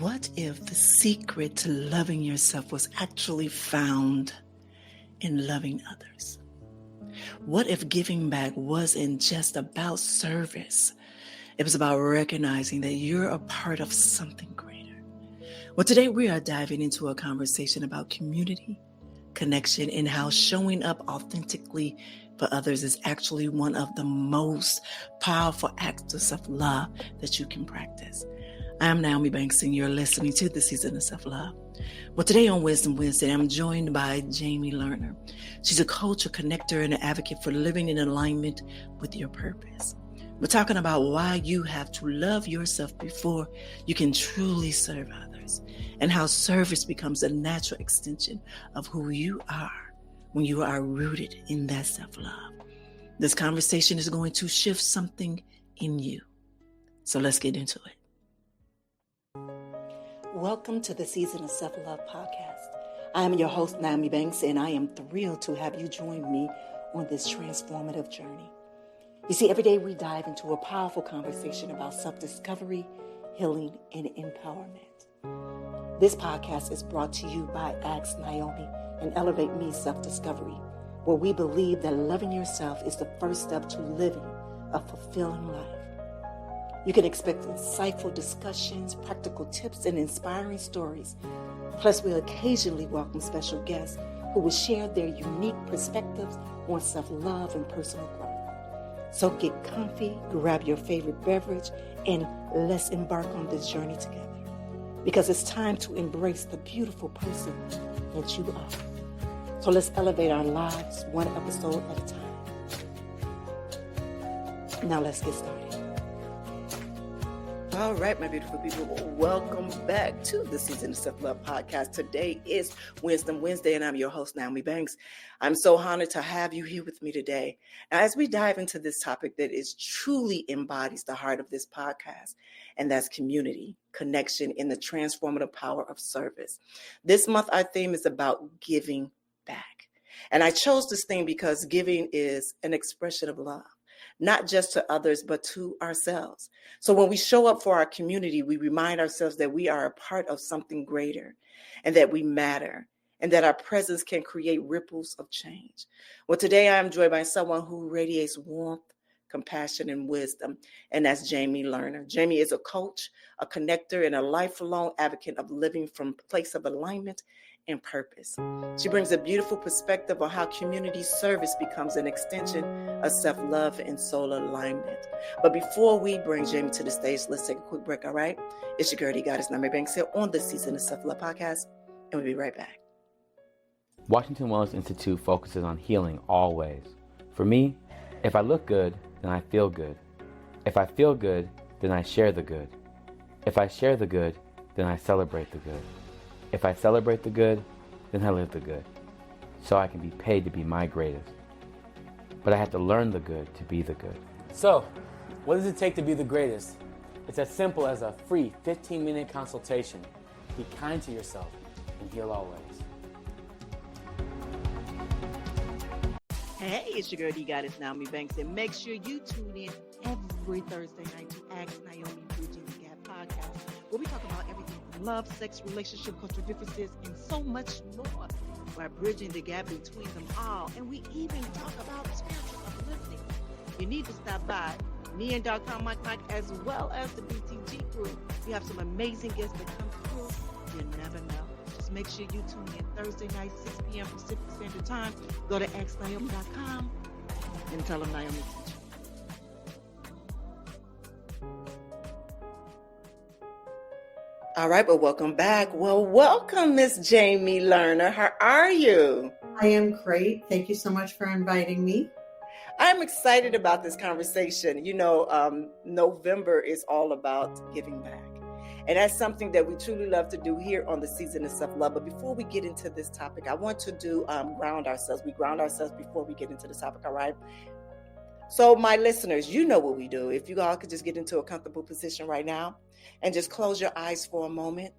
What if the secret to loving yourself was actually found in loving others? What if giving back wasn't just about service? It was about recognizing that you're a part of something greater. Well, today we are diving into a conversation about community, connection, and how showing up authentically for others is actually one of the most powerful acts of love that you can practice. I am Nyomi Banks, and you're listening to the Season of Self-Love. Well, today on Wisdom Wednesday, I'm joined by Jamie Lerner. She's a coach, a connector, and an advocate for living in alignment with your purpose. We're talking about why you have to love yourself before you can truly serve others, and how service becomes a natural extension of who you are when you are rooted in that self-love. This conversation is going to shift something in you. So let's get into it. Welcome to the Season of Self-Love podcast. I am your host, Nyomi Banks, and I am thrilled to have you join me on this transformative journey. You see, every day we dive into a powerful conversation about self-discovery, healing, and empowerment. This podcast is brought to you by Ask Nyomi and Elevate Me Self-Discovery, where we believe that loving yourself is the first step to living a fulfilling life. You can expect insightful discussions, practical tips, and inspiring stories. Plus, we'll occasionally welcome special guests who will share their unique perspectives on self-love and personal growth. So get comfy, grab your favorite beverage, and let's embark on this journey together. Because it's time to embrace the beautiful person that you are. So let's elevate our lives one episode at a time. Now let's get started. All right, my beautiful people, welcome back to the Season of Self-Love podcast. Today is Wisdom Wednesday, and I'm your host, Nyomi Banks. I'm so honored to have you here with me today. Now, as we dive into this topic that is truly embodies the heart of this podcast, and that's community, connection, and the transformative power of service. This month, our theme is about giving back. And I chose this theme because giving is an expression of love. Not just to others, but to ourselves. So when we show up for our community, we remind ourselves that we are a part of something greater and that we matter and that our presence can create ripples of change. Well, today I am joined by someone who radiates warmth, compassion, and wisdom, and that's Jamie Lerner. Jamie is a coach, a connector, and a lifelong advocate of living from a place of alignment and purpose. She brings a beautiful perspective on how community service becomes an extension of self-love and soul alignment. But before we bring Jamie to the stage, let's take a quick break, all right? It's your girl, the goddess, Nyomi Banks, here on the Season of Self-Love podcast, and we'll be right back. Washington Wellness Institute focuses on healing always. For me, if I look good, then I feel good. If I feel good, then I share the good. If I share the good, then I celebrate the good. If I celebrate the good, then I live the good, so I can be paid to be my greatest. But I have to learn the good to be the good. So, what does it take to be the greatest? It's as simple as a free 15-minute consultation. Be kind to yourself and heal always. Hey, it's your girl, the goddess, Nyomi Banks, and make sure you tune in every Thursday night to Ask Nyomi Bridging the Gap podcast, where we talk about everything from love, sex, relationship, cultural differences, and so much more. We're bridging the gap between them all, and we even talk about spiritual uplifting. You need to stop by me and Dr. Mike, as well as the BTG group. We have some amazing guests that come through. You never know. Just make sure you tune in Thursday night, 6 p.m. Pacific Standard Time. Go to xnyomi.com and tell them Nyomi teach you. All right, but welcome back. Well, welcome, Miss Jamie Lerner. How are you? I am great. Thank you so much for inviting me. I'm excited about this conversation. You know, November is all about giving back. And that's something that we truly love to do here on the Season of Self-Love. But before we get into this topic, I want to do ground ourselves. We ground ourselves before we get into the topic, all right? So my listeners, you know what we do. If you all could just get into a comfortable position right now and just close your eyes for a moment.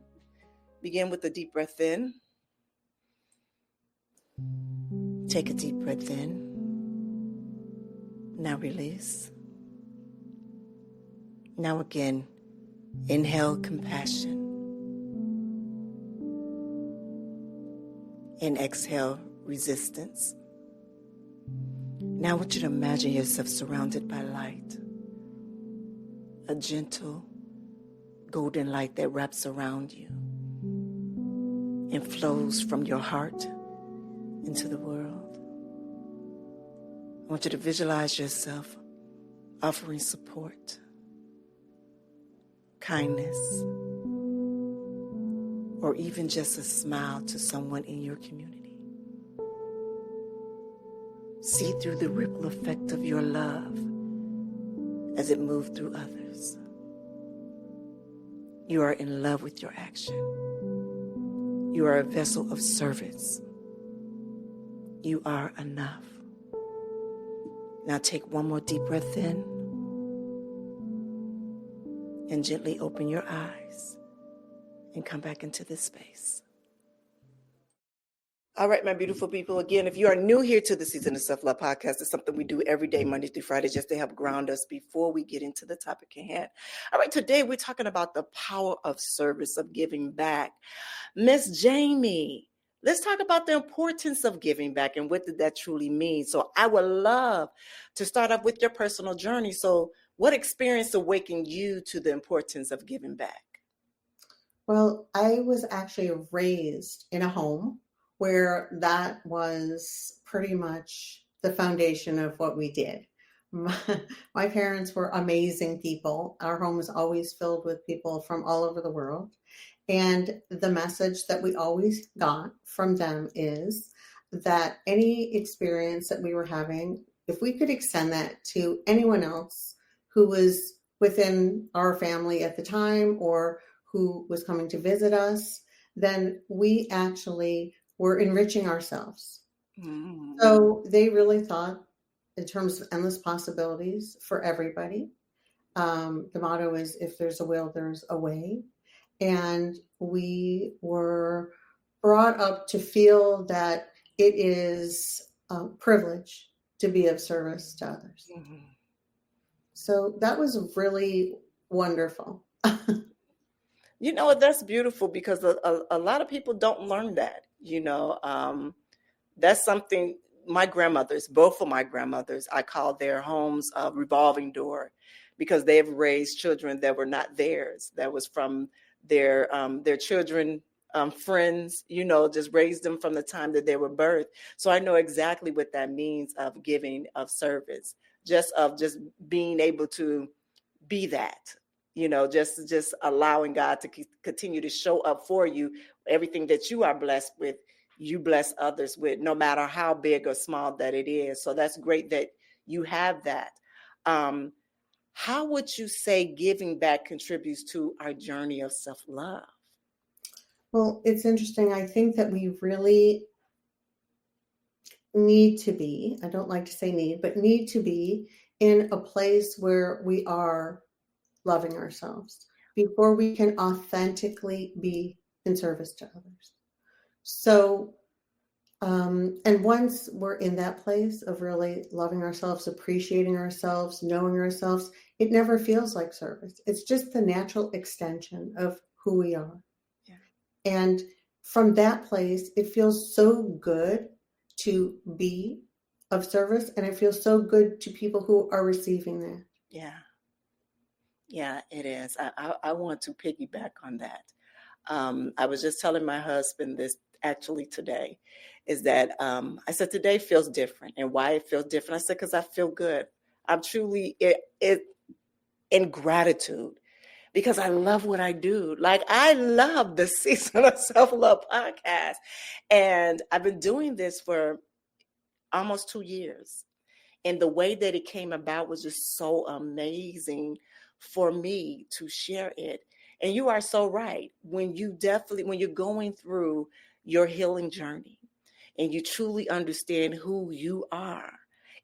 Begin with a deep breath in. Take a deep breath in. Now release. Now again, inhale compassion. And exhale, resistance. Now I want you to imagine yourself surrounded by light. A gentle, golden light that wraps around you and flows from your heart into the world. I want you to visualize yourself offering support, kindness, or even just a smile to someone in your community. See through the ripple effect of your love as it moves through others. You are in love with your action. You are a vessel of service. You are enough. Now take one more deep breath in and gently open your eyes and come back into this space. All right, my beautiful people. Again, if you are new here to the Season of Self-Love podcast, it's something we do every day, Monday through Friday, just to help ground us before we get into the topic at hand. All right, today we're talking about the power of service, of giving back. Miss Jamie, let's talk about the importance of giving back and what did that truly mean. So I would love to start off with your personal journey. So what experience awakened you to the importance of giving back? Well, I was actually raised in a home where that was pretty much the foundation of what we did. My parents were amazing people. Our home was always filled with people from all over the world. And the message that we always got from them is that any experience that we were having, if we could extend that to anyone else who was within our family at the time or who was coming to visit us, then we actually were enriching ourselves. Mm-hmm. So they really thought in terms of endless possibilities for everybody. The motto is, if there's a will, there's a way. And we were brought up to feel that it is a privilege to be of service to others. Mm-hmm. So that was really wonderful. You know, that's beautiful because a lot of people don't learn that, that's something my grandmothers, both of my grandmothers, I call their homes a revolving door because they've raised children that were not theirs. That was from their children, friends, just raised them from the time that they were birthed. So I know exactly what that means of giving, of service, just being able to be that. Just allowing God to continue to show up for you. Everything that you are blessed with, you bless others with, no matter how big or small that it is. So that's great that you have that. How would you say giving back contributes to our journey of self-love? Well, it's interesting. I think that we really need to be, I don't like to say need, but need to be in a place where we are loving ourselves before we can authentically be in service to others. So, and once we're in that place of really loving ourselves, appreciating ourselves, knowing ourselves, it never feels like service. It's just the natural extension of who we are. Yeah. And from that place, it feels so good to be of service, and it feels so good to people who are receiving that. Yeah. Yeah, it is. I want to piggyback on that. I was just telling my husband this actually today, is that I said today feels different. And why it feels different? I said, because I feel good. I'm truly in gratitude because I love what I do. Like, I love the Season of Self-Love podcast. And I've been doing this for almost 2 years. And the way that it came about was just so amazing for me to share it. And you are so right. When you're going through your healing journey and you truly understand who you are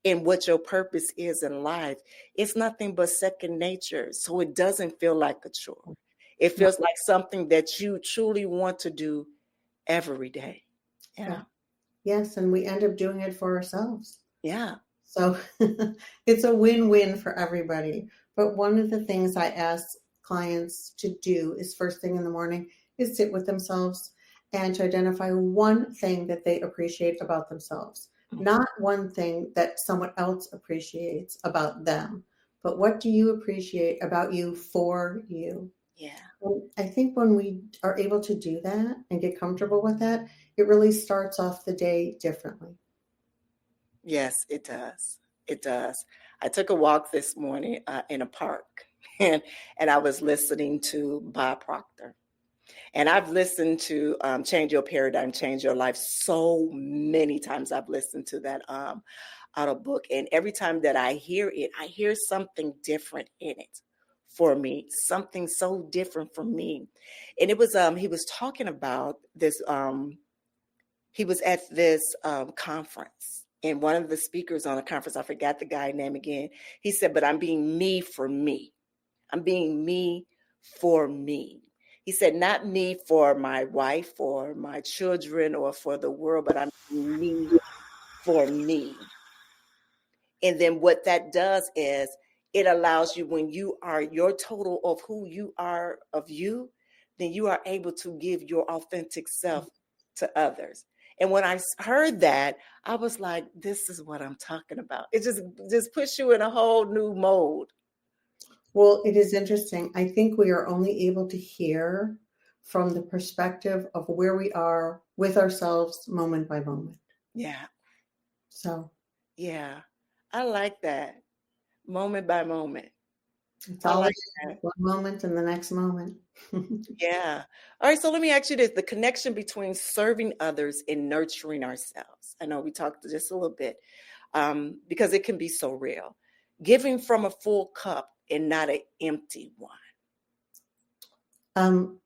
and what your purpose is in life, it's nothing but second nature. So it doesn't feel like a chore. It feels like something that you truly want to do every day. Yeah. Yes. And we end up doing it for ourselves. Yeah. So it's a win-win for everybody. But one of the things I ask clients to do is first thing in the morning is sit with themselves and to identify one thing that they appreciate about themselves, not one thing that someone else appreciates about them, but what do you appreciate about you for you? Yeah. And I think when we are able to do that and get comfortable with that, it really starts off the day differently. Yes, it does. It does. I took a walk this morning in a park, and I was listening to Bob Proctor. And I've listened to Change Your Paradigm, Change Your Life so many times. I've listened to that audiobook. And every time that I hear it, I hear something different in it for me, something so different for me. And it was, he was talking about this, he was at this conference. And one of the speakers on the conference, I forgot the guy's name again, he said, but I'm being me for me. I'm being me for me. He said, not me for my wife or my children or for the world, but I'm being me for me. And then what that does is it allows you, when you are your total of who you are of you, then you are able to give your authentic self to others. And when I heard that, I was like, this is what I'm talking about. It just puts you in a whole new mode. Well, it is interesting. I think we are only able to hear from the perspective of where we are with ourselves moment by moment. Yeah. So, yeah, I like that. Moment by moment. it's I all like that. one moment and the next moment. Yeah. All right. So let me ask you this, the connection between serving others and nurturing ourselves. I know we talked just a little bit because it can be so real. Giving from a full cup and not an empty one.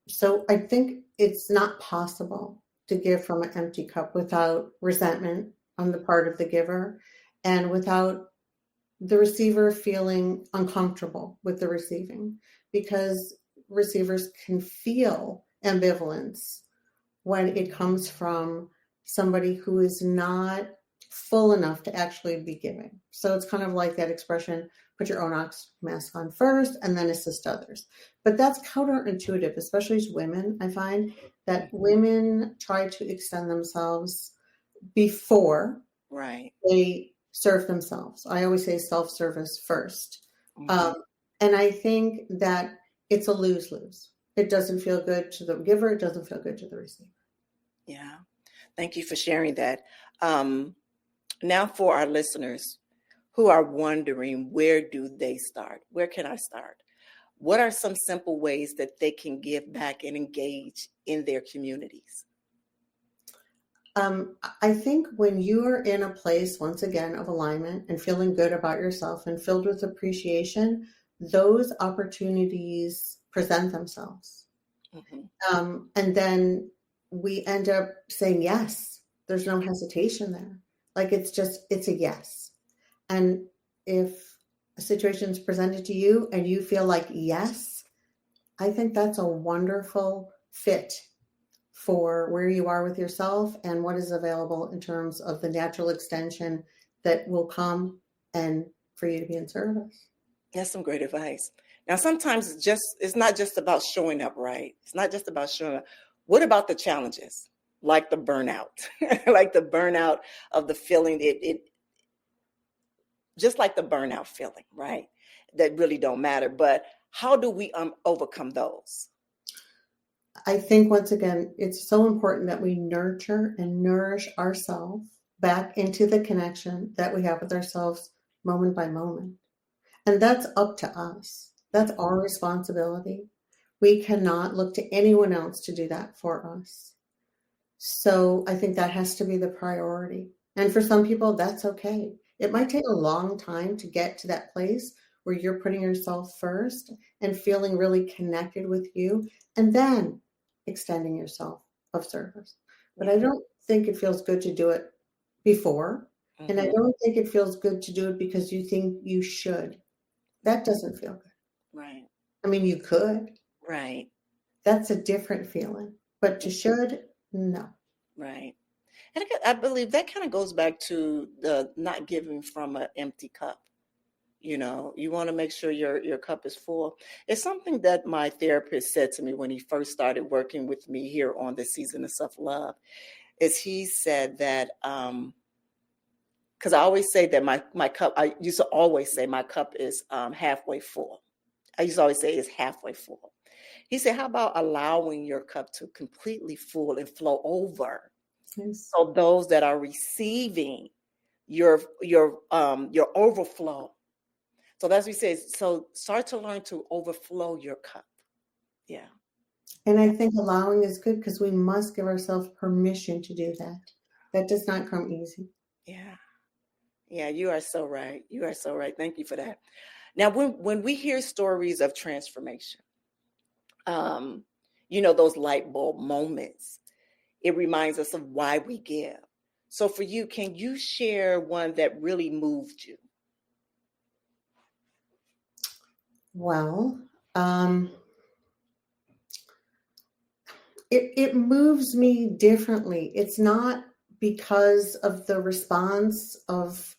So I think it's not possible to give from an empty cup without resentment on the part of the giver and without the receiver feeling uncomfortable with the receiving, because receivers can feel ambivalence when it comes from somebody who is not full enough to actually be giving. So it's kind of like that expression, put your own ox mask on first and then assist others. But that's counterintuitive, especially as women. I find that women try to extend themselves before Right. they serve themselves. I always say self-service first. Mhm. And I think that it's a lose-lose. It doesn't feel good to the giver. It doesn't feel good to the receiver. Yeah. Thank you for sharing that. Now for our listeners who are wondering, where do they start? Where can I start? What are some simple ways that they can give back and engage in their communities? I think when you are in a place, once again, of alignment and feeling good about yourself and filled with appreciation, those opportunities present themselves. Mm-hmm. And then we end up saying yes. There's no hesitation there. Like it's a yes. And if a situation is presented to you and you feel like yes, I think that's a wonderful fit for where you are with yourself and what is available in terms of the natural extension that will come and for you to be in service. That's some great advice. Now, sometimes it's not just about showing up, right? It's not just about showing up. What about the challenges, like the burnout, like the burnout of the feeling, it just like the burnout feeling, right? That really don't matter. But how do we overcome those? I think, once again, it's so important that we nurture and nourish ourselves back into the connection that we have with ourselves moment by moment. And that's up to us. That's our responsibility. We cannot look to anyone else to do that for us. So I think that has to be the priority. And for some people, that's okay. It might take a long time to get to that place where you're putting yourself first and feeling really connected with you, and then extending yourself of service. But I don't think it feels good to do it before. And I don't think it feels good to do it because you think you should. That doesn't feel good. Right. I mean, you could. Right. That's a different feeling. But to should, no. Right. And I believe that kind of goes back to the not giving from an empty cup. You know, you want to make sure your cup is full. It's something that my therapist said to me when he first started working with me here on the Season of Self-Love, is he said that, because I always say that my cup, I used to always say my cup is halfway full. I used to always say it's halfway full. He said, how about allowing your cup to completely full and flow over? Yes. So those that are receiving your overflow. So that's what he says. So start to learn to overflow your cup. Yeah. And I think allowing is good because we must give ourselves permission to do that. That does not come easy. Yeah. Yeah, you are so right. You are so right. Thank you for that. Now, when we hear stories of transformation, those light bulb moments, it reminds us of why we give. So for you, can you share one that really moved you? Well, it moves me differently. It's not because of the response of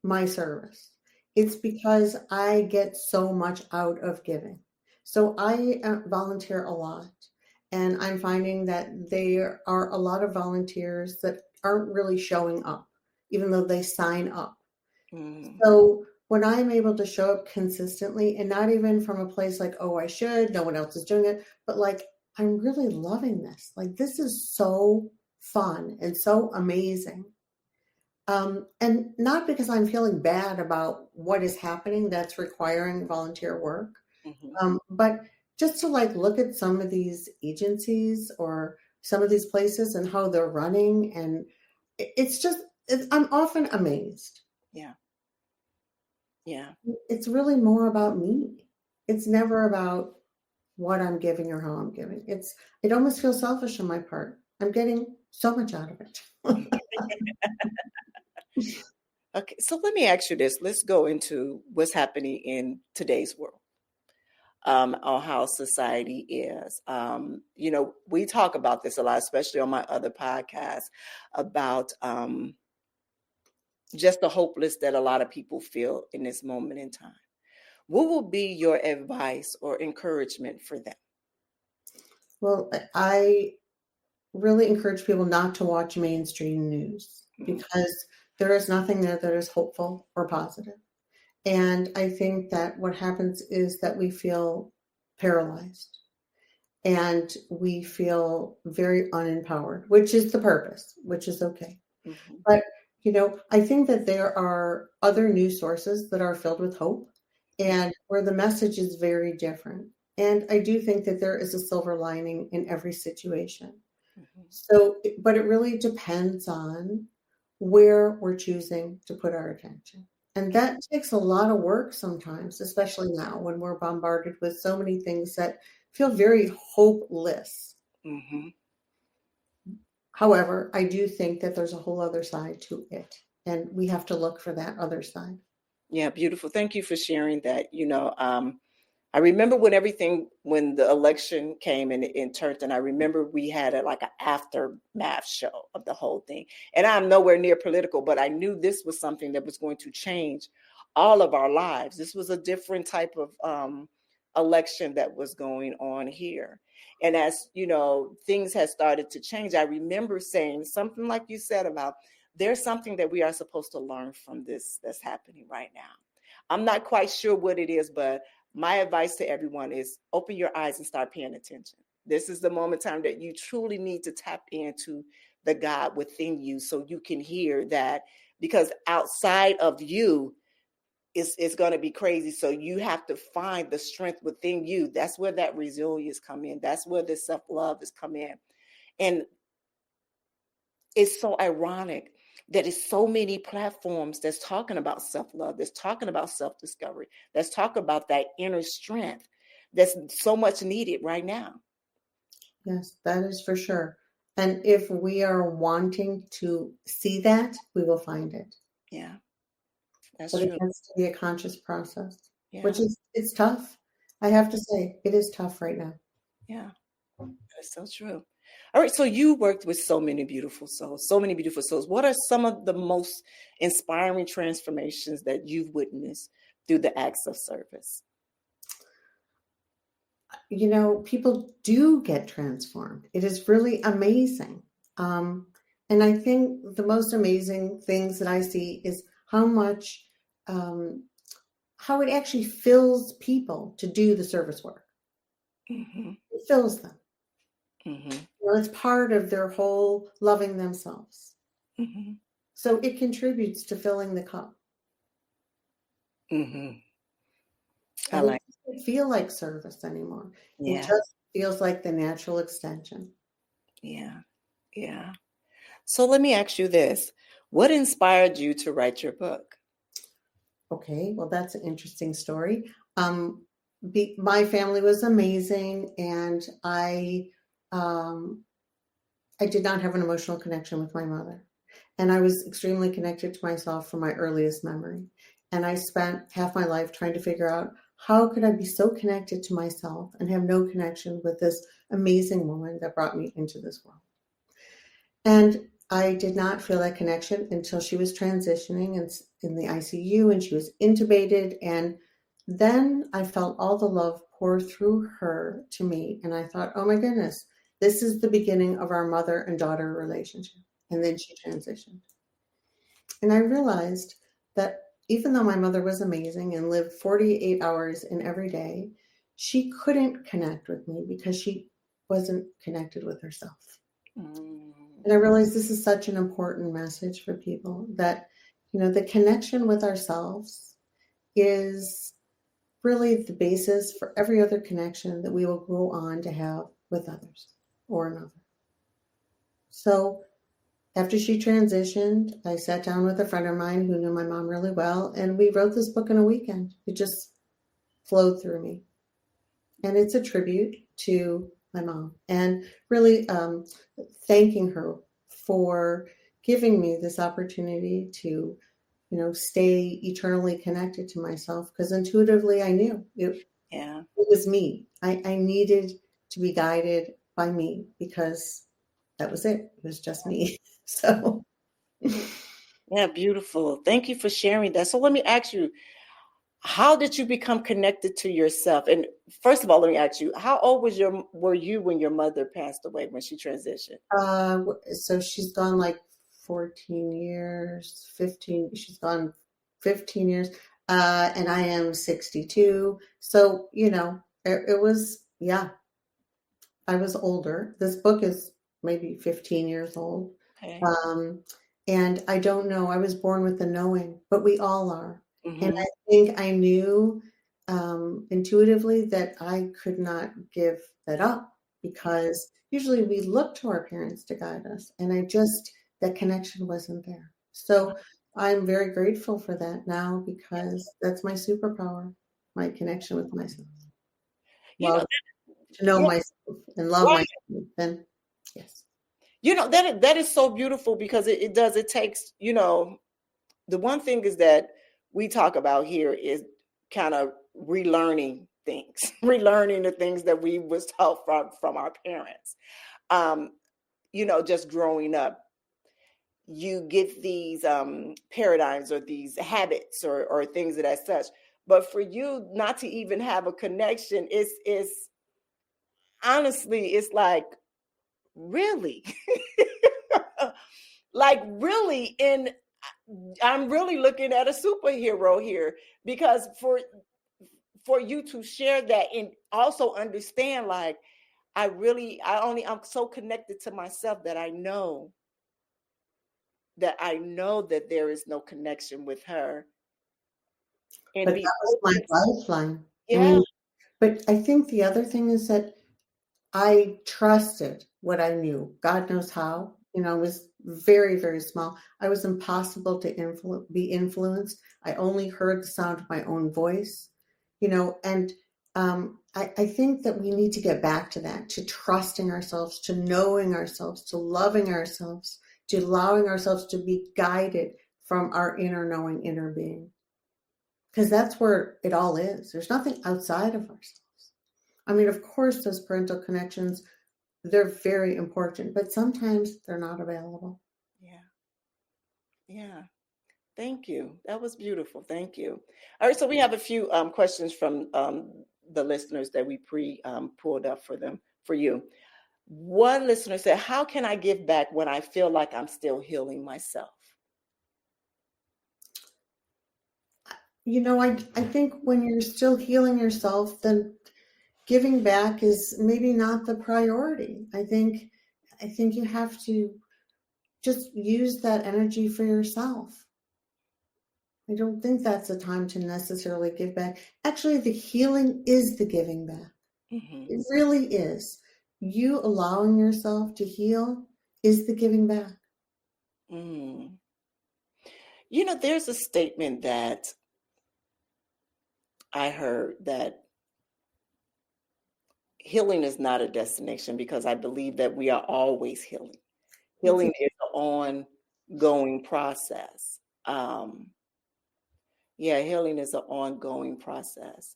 my service. It's because I get so much out of giving. So I volunteer a lot, and I'm finding that there are a lot of volunteers that aren't really showing up, even though they sign up. Mm. So when I'm able to show up consistently, and not even from a place like, oh, I should, no one else is doing it, but like, I'm really loving this. Like, this is so fun and so amazing. And not because I'm feeling bad about what is happening that's requiring volunteer work, but just to like look at some of these agencies or some of these places and how they're running. And I'm often amazed. Yeah. Yeah. It's really more about me. It's never about what I'm giving or how I'm giving. It almost feels selfish on my part. I'm getting so much out of it. Okay, so let me ask you this. Let's go into what's happening in today's world, on how society is. We talk about this a lot, especially on my other podcasts, about just the hopeless that a lot of people feel in this moment in time. What will be your advice or encouragement for them? Well, I really encourage people not to watch mainstream news because there is nothing there that is hopeful or positive. And I think that what happens is that we feel paralyzed and we feel very unempowered, which is the purpose, which is okay. Mm-hmm. But, I think that there are other news sources that are filled with hope and where the message is very different. And I do think that there is a silver lining in every situation. Mm-hmm. So, but it really depends on where we're choosing to put our attention. And that takes a lot of work sometimes, especially now when we're bombarded with so many things that feel very hopeless. Mm-hmm. However, I do think that there's a whole other side to it, and we have to look for that other side. Yeah, beautiful. Thank you for sharing that. I remember when the election came and turned, and I remember we had an aftermath show of the whole thing. And I'm nowhere near political, but I knew this was something that was going to change all of our lives. This was a different type of election that was going on here. And as things had started to change, I remember saying something like you said about there's something that we are supposed to learn from this that's happening right now. I'm not quite sure what it is, but my advice to everyone is open your eyes and start paying attention. This is the moment in time that you truly need to tap into the God within you so you can hear that, because outside of you, it's going to be crazy. So you have to find the strength within you. That's where that resilience come in. That's where the self-love is come in. And it's so ironic that it's so many platforms that's talking about self-love, that's talking about self-discovery, that's talking about that inner strength that's so much needed right now. Yes, that is for sure. And if we are wanting to see that, we will find it. Yeah, that's but true. It has to be a conscious process, Yeah. which it's tough. I have to say, it is tough right now. Yeah, that's so true. All right, so you worked with so many beautiful souls, so many beautiful souls. What are some of the most inspiring transformations that you've witnessed through the acts of service? People do get transformed. It is really amazing. And I think the most amazing things that I see is how much, how it actually fills people to do the service work. Mm-hmm. It fills them. Mm-hmm. It's part of their whole loving themselves. Mm-hmm. So it contributes to filling the cup. Mm-hmm. I And like. it doesn't feel like service anymore. Yeah. It just feels like the natural extension. Yeah. Yeah. So let me ask you this. What inspired you to write your book? Okay, well, that's an interesting story. My family was amazing, and I did not have an emotional connection with my mother. And I was extremely connected to myself from my earliest memory. And I spent half my life trying to figure out how could I be so connected to myself and have no connection with this amazing woman that brought me into this world. And I did not feel that connection until she was transitioning and in the ICU, and she was intubated. And then I felt all the love pour through her to me. And I thought, oh my goodness, this is the beginning of our mother and daughter relationship. And then she transitioned. And I realized that even though my mother was amazing and lived 48 hours in every day, she couldn't connect with me because she wasn't connected with herself. And I realized this is such an important message for people, that, the connection with ourselves is really the basis for every other connection that we will go on to have with others or another. So after she transitioned, I sat down with a friend of mine who knew my mom really well, and we wrote this book in a weekend. It just flowed through me. And it's a tribute to my mom, and really thanking her for giving me this opportunity to, stay eternally connected to myself, because intuitively I knew it was me. I needed to be guided by me, because that was it. It was just me. So. Yeah, beautiful. Thank you for sharing that. So let me ask you, how did you become connected to yourself? And first of all, let me ask you, how old were you when your mother passed away, when she transitioned? So she's gone like 14 years, 15. She's gone 15 years. And I am 62. So, it was, yeah, I was older. This book is maybe 15 years old. Okay. And I don't know, I was born with the knowing, but we all are. Mm-hmm. And I think I knew intuitively that I could not give that up, because usually we look to our parents to guide us. And that connection wasn't there. So I'm very grateful for that now, because that's my superpower, my connection with myself. To know myself and love myself. Then, yes. That is so beautiful, because it takes, the one thing is that we talk about here is kind of relearning things, relearning the things that we was taught from our parents. Just growing up, you get these paradigms or these habits or things of that such. But for you not to even have a connection, is honestly, it's like, really? Like, really? And I'm really looking at a superhero here, because for you to share that and also understand, like, I'm so connected to myself that I know that there is no connection with her. And But that was my lifeline. Yeah. But I think the other thing is that I trusted what I knew. God knows how. I was very, very small. I was impossible to be influenced. I only heard the sound of my own voice, and I think that we need to get back to that, to trusting ourselves, to knowing ourselves, to loving ourselves, to allowing ourselves to be guided from our inner knowing, inner being. Because that's where it all is. There's nothing outside of ourselves. I mean, of course, those parental connections, they're very important, but sometimes they're not available. Yeah. Yeah. Thank you. That was beautiful. Thank you. All right, so we have a few questions from the listeners that we pulled up for you. One listener said, "How can I give back when I feel like I'm still healing myself?" I think when you're still healing yourself, then giving back is maybe not the priority. I think you have to just use that energy for yourself. I don't think that's a time to necessarily give back. Actually, the healing is the giving back. Mm-hmm. It really is. You allowing yourself to heal is the giving back. Mm. There's a statement that I heard that healing is not a destination, because I believe that we are always healing. Healing is an ongoing process. Healing is an ongoing process.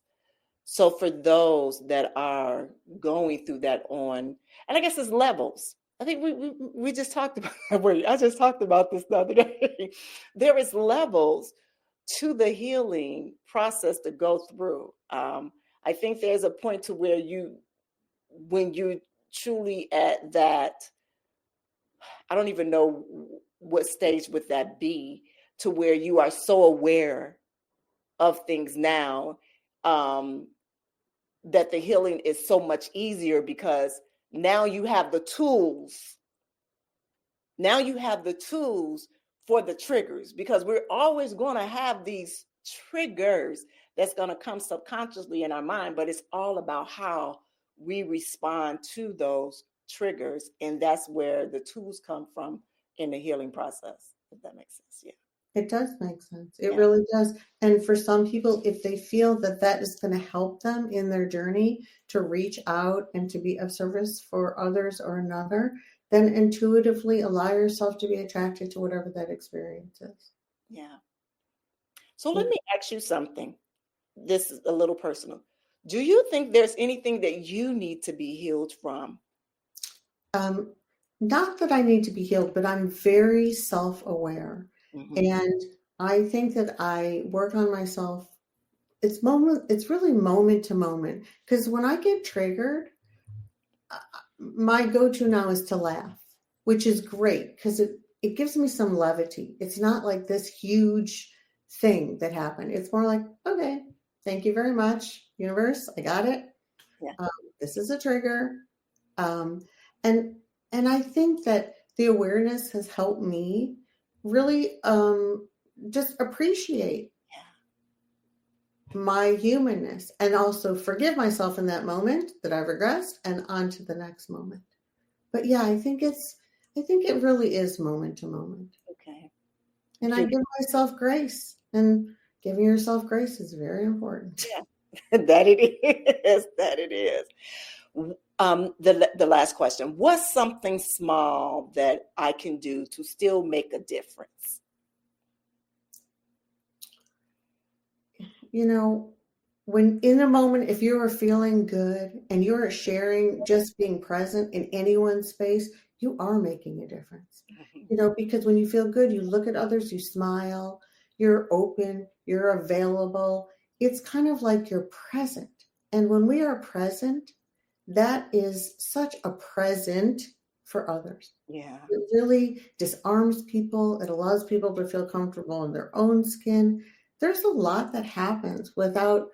So for those that are going through that and I guess it's levels. I think we just talked about I just talked about this the other day. There is levels to the healing process to go through. I think there's a point to where when you truly at that, I don't even know what stage would that be, to where you are so aware of things now, that the healing is so much easier, because now you have the tools. Now you have the tools for the triggers, because we're always going to have these triggers that's going to come subconsciously in our mind, but it's all about how we respond to those triggers. And that's where the tools come from in the healing process, if that makes sense. Yeah. It does make sense. It really does. And for some people, if they feel that that is going to help them in their journey to reach out and to be of service for others or another, then intuitively allow yourself to be attracted to whatever that experience is. Yeah. So let me ask you something. This is a little personal. Do you think there's anything that you need to be healed from? Not that I need to be healed, but I'm very self-aware. Mm-hmm. And I think that I work on myself. It's really moment to moment. Because when I get triggered, my go-to now is to laugh, which is great because it gives me some levity. It's not like this huge thing that happened. It's more like, okay, thank you very much, universe. I got it. Yeah. This is a trigger. And I think that the awareness has helped me really just appreciate my humanness and also forgive myself in that moment that I regressed and on to the next moment. But yeah, I think it really is moment to moment. Okay. And I give myself grace, and giving yourself grace is very important. Yeah, that it is. The last question: what's something small that I can do to still make a difference? When in a moment, if you are feeling good and you are sharing, just being present in anyone's space, you are making a difference. Because when you feel good, you look at others, you smile, you're open, you're available. It's kind of like you're present. And when we are present, that is such a present for others. Yeah. It really disarms people. It allows people to feel comfortable in their own skin. There's a lot that happens without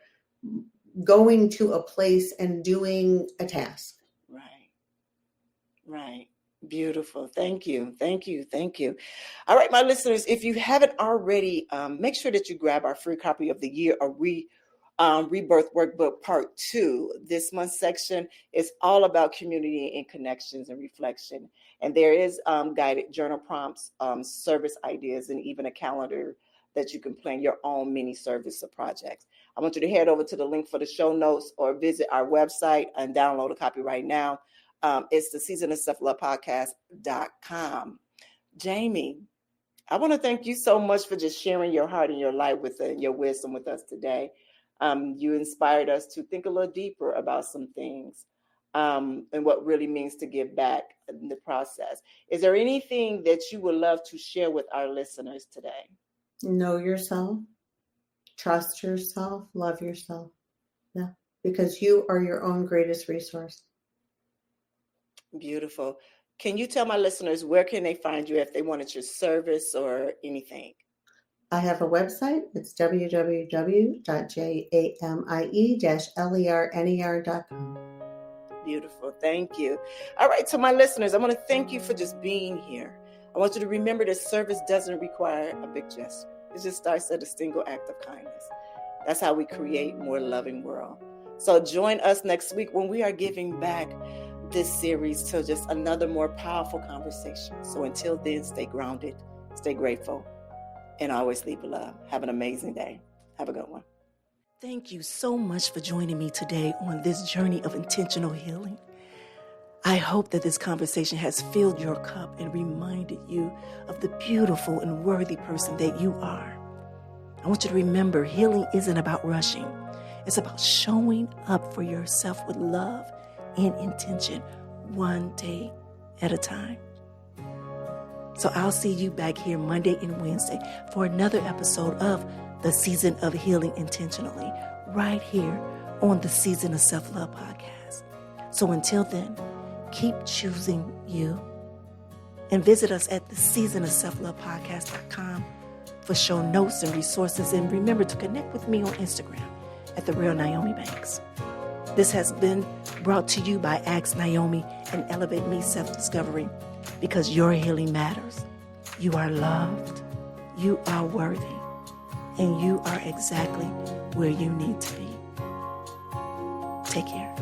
going to a place and doing a task. Right. Beautiful. Thank you. All right, my listeners, if you haven't already, make sure that you grab our free copy of the Year of Rebirth Workbook Part 2. This month's section is all about community and connections and reflection. And there is guided journal prompts, service ideas, and even a calendar that you can plan your own mini service or projects. I want you to head over to the link for the show notes or visit our website and download a copy right now. It's the seasonofselflovepodcast.com. Jamie, I want to thank you so much for just sharing your heart and your light and your wisdom with us today. You inspired us to think a little deeper about some things and what really means to give back in the process. Is there anything that you would love to share with our listeners today? Know yourself, trust yourself, love yourself. Yeah, because you are your own greatest resource. Beautiful. Can you tell my listeners where can they find you if they wanted your service or anything? I have a website. It's www.jamie-lerner.com. Beautiful. Thank you. All right. To my listeners, I want to thank you for just being here. I want you to remember that service doesn't require a big gesture. It just starts at a single act of kindness. That's how we create a more loving world. So join us next week when we are giving back this series to just another more powerful conversation. So until then, stay grounded, stay grateful, and always leave with love. Have an amazing day. Have a good one. Thank you so much for joining me today on this journey of intentional healing. I hope that this conversation has filled your cup and reminded you of the beautiful and worthy person that you are. I want you to remember, healing isn't about rushing. It's about showing up for yourself with love and intention, one day at a time. So I'll see you back here Monday and Wednesday for another episode of the Season of Healing Intentionally, right here on the Season of Self-Love podcast. So until then, keep choosing you. And visit us at the seasonofselflovepodcast.com for show notes and resources. And remember to connect with me on Instagram at The Real Nyomi Banks. This has been brought to you by Ask Nyomi and Elevate Me Self-Discovery, because your healing matters. You are loved, you are worthy, and you are exactly where you need to be. Take care.